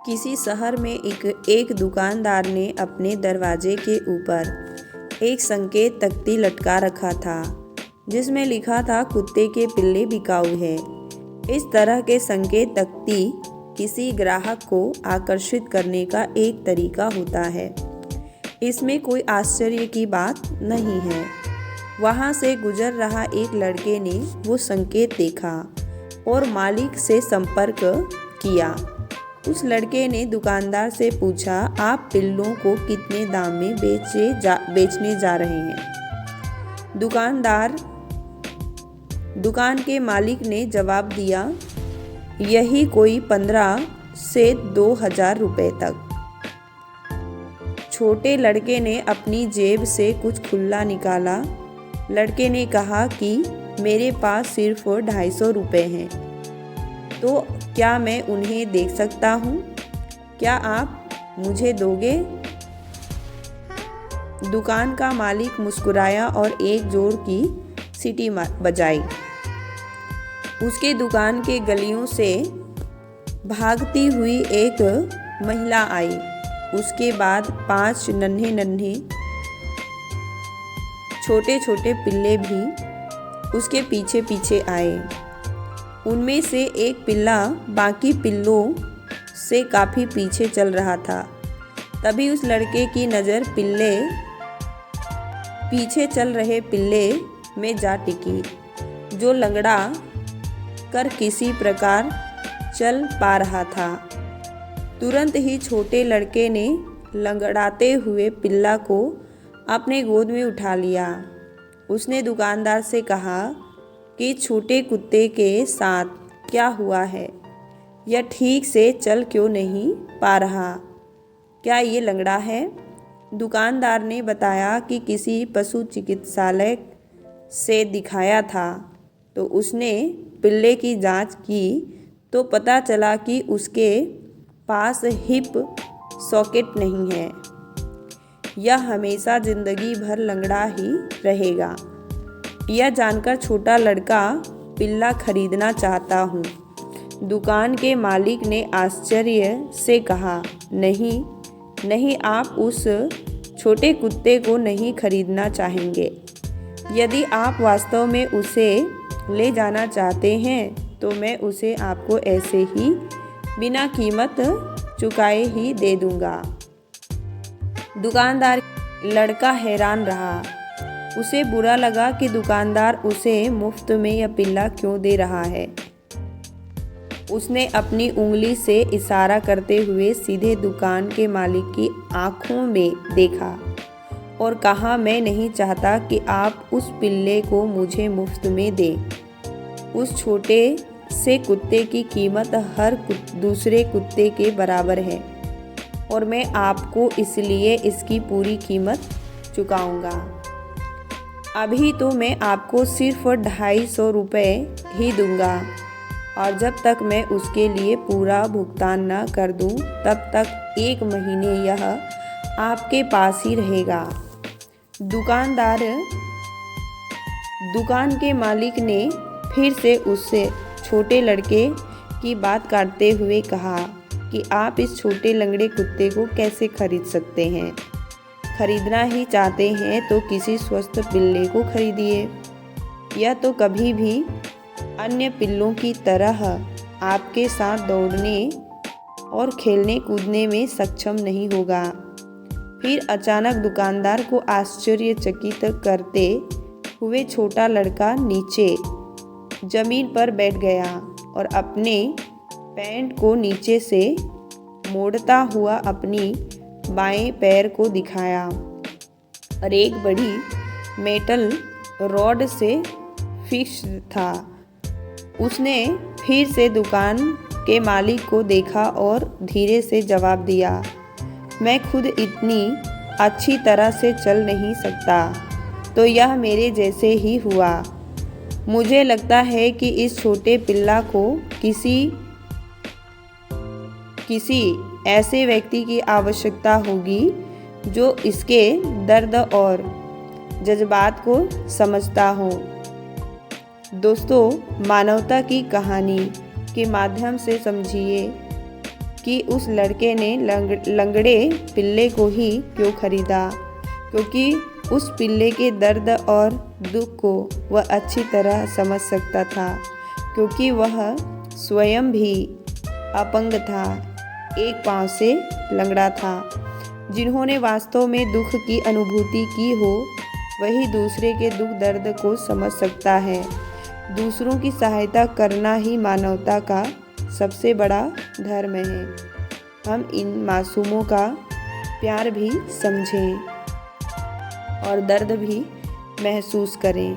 किसी शहर में एक दुकानदार ने अपने दरवाजे के ऊपर एक संकेत तख्ती लटका रखा था जिसमें लिखा था कुत्ते के पिल्ले बिकाऊ है। इस तरह के संकेत तख्ती किसी ग्राहक को आकर्षित करने का एक तरीका होता है। इसमें कोई आश्चर्य की बात नहीं है। वहाँ से गुजर रहा एक लड़के ने वो संकेत देखा और मालिक से संपर्क किया। उस लड़के ने दुकानदार से पूछा, आप पिल्लों को कितने दाम में बेचने जा रहे हैं? दुकान के मालिक ने जवाब दिया, यही कोई 15 से 2000 रुपए तक। छोटे लड़के ने अपनी जेब से कुछ खुल्ला निकाला। लड़के ने कहा कि मेरे पास सिर्फ 250 रुपए हैं, तो क्या मैं उन्हें देख सकता हूँ? क्या आप मुझे दोगे? दुकान का मालिक मुस्कुराया और एक जोर की सीटी बजाई। उसके दुकान के गलियों से भागती हुई एक महिला आई। उसके बाद 5 नन्हे छोटे छोटे पिल्ले भी उसके पीछे पीछे आए। उनमें से एक पिल्ला बाकी पिल्लों से काफ़ी पीछे चल रहा था। तभी उस लड़के की नज़र पीछे चल रहे पिल्ले में जा टिकी, जो लंगड़ा कर किसी प्रकार चल पा रहा था। तुरंत ही छोटे लड़के ने लंगड़ाते हुए पिल्ला को अपने गोद में उठा लिया। उसने दुकानदार से कहा कि छोटे कुत्ते के साथ क्या हुआ है? यह ठीक से चल क्यों नहीं पा रहा? क्या ये लंगड़ा है? दुकानदार ने बताया कि किसी पशु चिकित्सालय से दिखाया था, तो उसने पिल्ले की जांच की तो पता चला कि उसके पास हिप सॉकेट नहीं है। यह हमेशा जिंदगी भर लंगड़ा ही रहेगा। यह जानकर छोटा लड़का पिल्ला खरीदना चाहता हूँ। दुकान के मालिक ने आश्चर्य से कहा, नहीं, आप उस छोटे कुत्ते को नहीं खरीदना चाहेंगे। यदि आप वास्तव में उसे ले जाना चाहते हैं तो मैं उसे आपको ऐसे ही बिना कीमत चुकाए ही दे दूंगा। दुकानदार लड़का हैरान रहा। उसे बुरा लगा कि दुकानदार उसे मुफ्त में यह पिल्ला क्यों दे रहा है। उसने अपनी उंगली से इशारा करते हुए सीधे दुकान के मालिक की आंखों में देखा और कहा, मैं नहीं चाहता कि आप उस पिल्ले को मुझे मुफ्त में दें। उस छोटे से कुत्ते की कीमत हर दूसरे कुत्ते के बराबर है और मैं आपको इसलिए इसकी पूरी कीमत चुकाऊंगा। अभी तो मैं आपको सिर्फ 250 रुपये ही दूंगा और जब तक मैं उसके लिए पूरा भुगतान न कर दूं तब तक 1 महीने यह आपके पास ही रहेगा। दुकान के मालिक ने फिर से उससे छोटे लड़के की बात काटते हुए कहा कि आप इस छोटे लंगड़े कुत्ते को कैसे खरीद सकते हैं? खरीदना ही चाहते हैं तो किसी स्वस्थ पिल्ले को खरीदिए। यह तो कभी भी अन्य पिल्लों की तरह आपके साथ दौड़ने और खेलने कूदने में सक्षम नहीं होगा। फिर अचानक दुकानदार को आश्चर्यचकित करते हुए छोटा लड़का नीचे जमीन पर बैठ गया और अपने पैंट को नीचे से मोड़ता हुआ अपनी बाएं पैर को दिखाया और एक बड़ी मेटल रॉड से फिक्स था। उसने फिर से दुकान के मालिक को देखा और धीरे से जवाब दिया, मैं खुद इतनी अच्छी तरह से चल नहीं सकता, तो यह मेरे जैसे ही हुआ। मुझे लगता है कि इस छोटे पिल्ला को किसी ऐसे व्यक्ति की आवश्यकता होगी जो इसके दर्द और जज्बात को समझता हो। दोस्तों, मानवता की कहानी के माध्यम से समझिए कि उस लड़के ने लंगड़े पिल्ले को ही क्यों खरीदा, क्योंकि उस पिल्ले के दर्द और दुख को वह अच्छी तरह समझ सकता था, क्योंकि वह स्वयं भी अपंग था, एक पांव से लंगड़ा था। जिन्होंने वास्तव में दुख की अनुभूति की हो वही दूसरे के दुख दर्द को समझ सकता है। दूसरों की सहायता करना ही मानवता का सबसे बड़ा धर्म है। हम इन मासूमों का प्यार भी समझें और दर्द भी महसूस करें।